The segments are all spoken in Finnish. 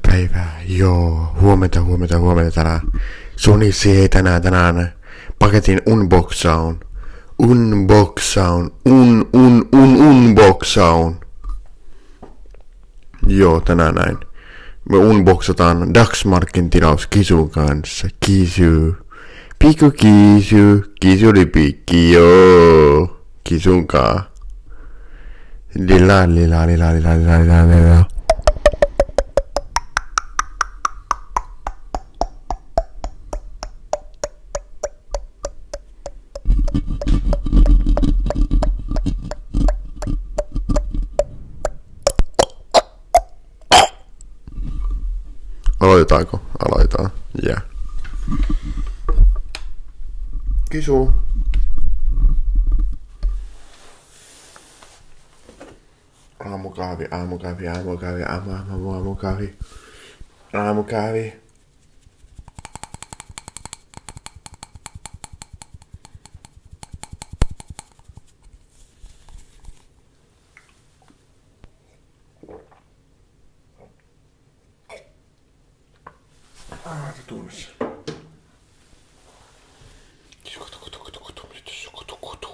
Päivää. Joo, huomenta tänään. Sonissi ei tänään paketin unboxaun. Joo, tänään näin. Me unboxataan Daxmarkin tilaus Kisun kanssa. Pikku Kisuli pikki, joo. Kisunkaan. Lila. Aloitetaanko? Aloitetaan. Yeah. Kisu. Aamukahvi. Tunnissa. Kutu.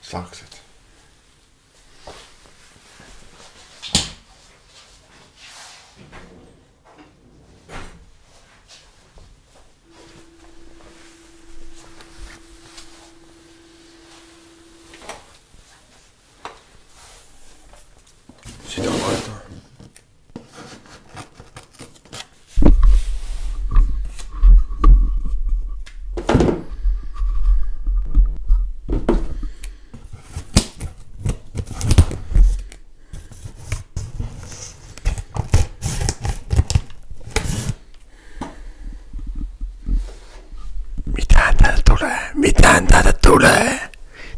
Sakset. Sitä laitetaan. Mitään täältä tulee?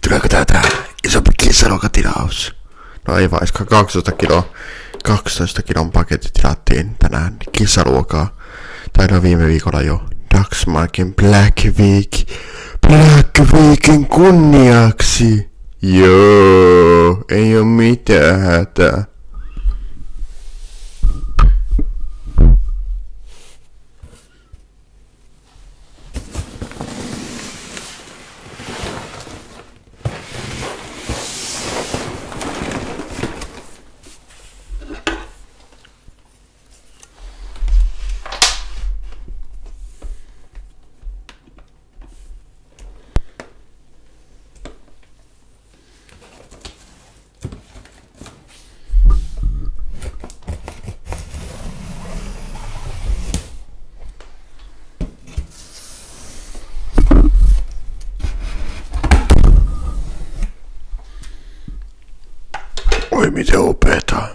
Tuleeko täältä isompi kissaruokatilaus? No ei vaan, 12 kilon paketti tilattiin tänään kissaruokaa. Tai viime viikolla jo. Daxmarkin Black Weekin kunniaksi. Joo, ei oo mitään hätää. Oi miten upeeta.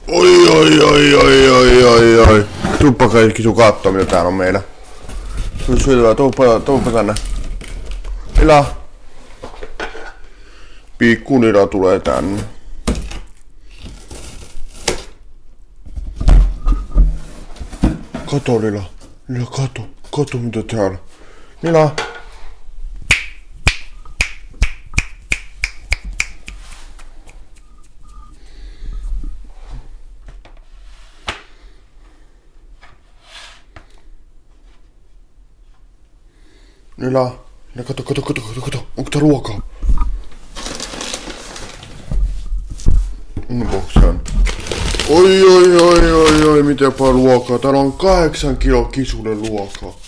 Oi. Tuppa kaikki sun kattoo mitä täällä on meillä. Tuuppa tänne. Ila. Pikku Nila tulee tänne. Kato Nila. Kato mitä täällä. Nila. Nila, kato. Onko tää ruokaa? Unboxan. Oi, miten paljon ruokaa. Täällä on 8 kilo Kisulle ruokaa.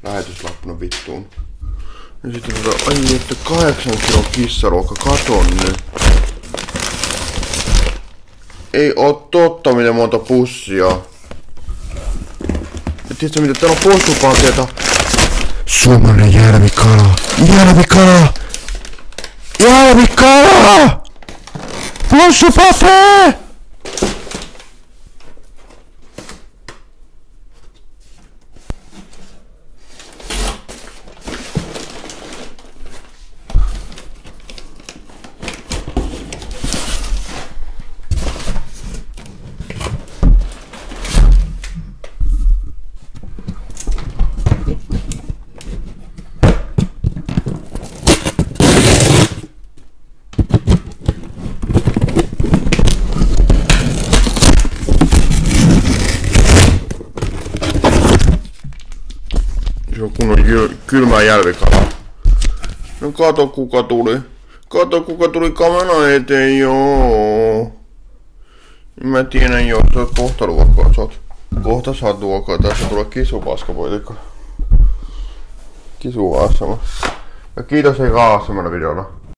Lähetyslappuna vittuun. Ja sitten että 8 kilo kissaruokaa. Katon nyt. Ei oo totta miten monta pussia. Ja tiedätkö mitä täällä on possupaketa? Suomalainen järvikala! Possupate! kylmää jälvikalaa. No kato kuka tuli. Kato kuka tuli kameran eteen, joo. Mä tiedän jo, sä oot kohta ruokaa, kohta saat ruokaa, tässä tulee kisupaskapoitikko. Kisu ASMR. Ja kiitos hei ASMR videolla.